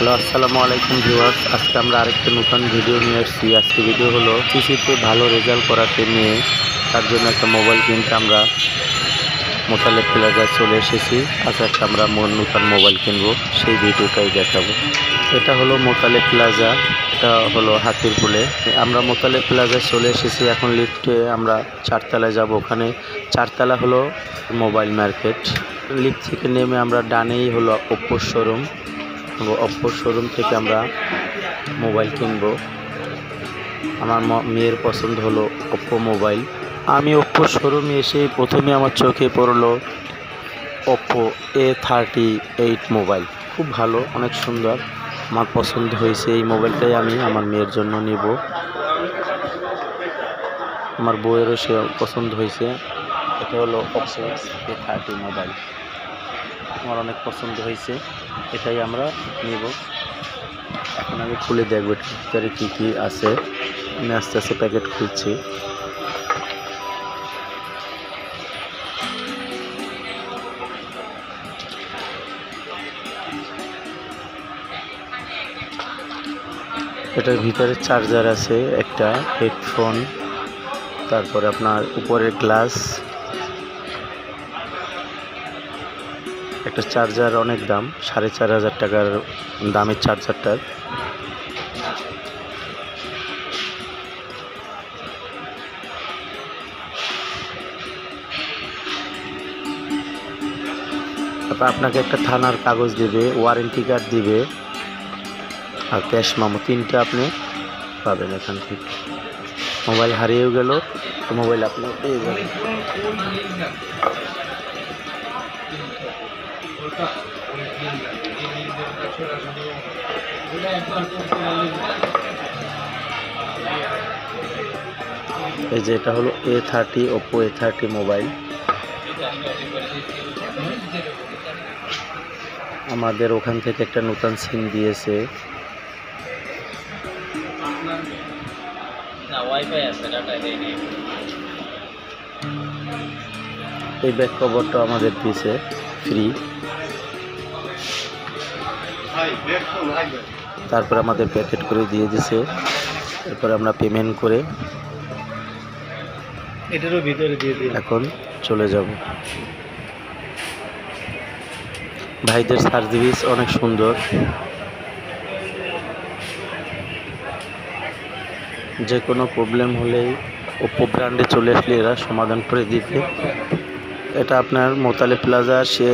Hello, আসসালামু আলাইকুম viewers. আজকে আমরা আরেকটা নতুন ভিডিও নিয়ে এসেছি। আজকে ভিডিও হলো সিসিতে ভালো রেজাল্ট করাতে নিয়ে, তার জন্য একটা মোবাইল কিনতে আমরা মোতালেব প্লাজায় চলে এসেছি। আচ্ছা, আমরা নতুন মোবাইল কিনবো, সেই ভিডিওটাই দেখাবো। এটা হলো মোতালেব প্লাজা, এটা হলো হাতিরপুলে। আমরা মোতালেব প্লাজায় চলে এসেছি। এখন লিফটে আমরা 4 তলায় যাব। ওখানে 4 তলা হলো মোবাইল মার্কেট। লিফট থেকে নেমে আমরা ডানেই হলো ওপ্পো শোরুম। ওপ্পো শোরুম থেকে আমরা মোবাইল কিনবো। আমার মেয়ের পছন্দ হলো ওপ্পো মোবাইল। আমি ওপ্পো শোরুমে এসে প্রথমে আমার চোখে পড়লো ওপ্পো A38 মোবাইল। খুব ভালো, অনেক সুন্দর, আমার পছন্দ হয়েছে। এই মোবাইলটাই আমি আমার মেয়ের জন্য নিব। আমার বউয়েরও সে পছন্দ হয়েছে। এটা হলো ওপ্পো A30 মোবাইল, আমার অনেক পছন্দ হয়েছে, এটাই আমরা নিব। এখন আমি খুলে দেখবো ভিতরে কী কী আছে। আমি আস্তে আস্তে প্যাকেট খুলছি। এটার ভিতরে চার্জার আছে, একটা হেডফোন, তারপরে আপনার উপরের গ্লাস, একটা চার্জার। অনেক দাম, 4500 টাকার দামের চার্জারটার। তারপর আপনাকে একটা থানার কাগজ দিবে, ওয়ারেন্টি কার্ড দিবে, আর ক্যাশ মেমো, 3টে আপনি পাবেন এখান থেকে। মোবাইল হারিয়েও গেল, মোবাইল আপনি পেয়ে যাবেন। এই যে এটা হলো A30, ওপ্পো A30 মোবাইল। আমাদের ওখান থেকে একটা নতুন সিম দিয়েছে। এই ব্যাক কভারটা আমাদের দিয়েছে ফ্রি। তারপর আমাদের প্যাকেট করে দিয়ে দিয়েছে। এরপর আমরা পেমেন্ট করে এটারও ভিতরে দিয়ে দিই। এখন চলে যাব। ভাইদের সার্ভিস অনেক সুন্দর। যে কোনো প্রবলেম হলেই ওপ্পো ব্র্যান্ডে চলে আসলে এরা সমাধান করে দিবে। এটা আপনার মোতালেব প্লাজা, সে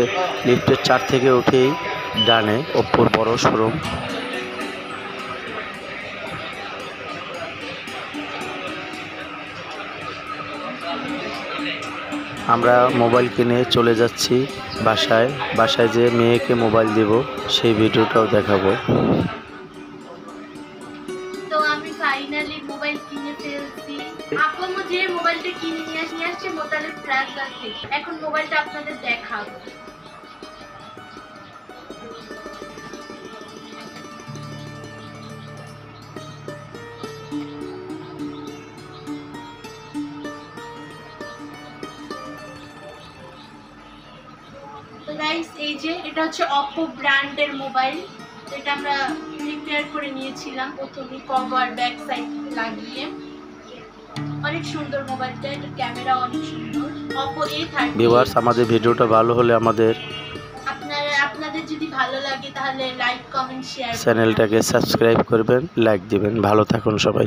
লিফটের 4 থেকে উঠেই ডানে ওপ্পোর বড় শোরুম। আমরা মোবাইল কিনে চলে যাচ্ছি বাসায়। বাসায় যেয়ে মেয়েকে মোবাইল দেব, সেই ভিডিওটাও দেখাবো। তো আমি ফাইনালি মোবাইল কিনে ফেলছি। আপু যে মোবাইলটা কিনে নিয়ে আসছে মোতালেব প্লাজা থেকে। এখন মোবাইলটা আপনাদের দেখাবো। তো গাইস, এই যে এটা হচ্ছে ওপ্পো ব্র্যান্ডের মোবাইল। এটা আমরা রিপেয়ার করে নিয়েছিলাম প্রথমে, কভার ব্যাক সাইড লাগিয়ে। অনেক সুন্দর মোবাইলটা, এটা ক্যামেরা অনেক সুন্দর। Oppo A30। ভিউয়ার্স, আমাদের ভিডিওটা ভালো হলে আপনাদের যদি ভালো লাগে তাহলে লাইক, কমেন্ট, শেয়ার চ্যানেলটাকে সাবস্ক্রাইব করবেন, লাইক দিবেন। ভালো থাকুন সবাই।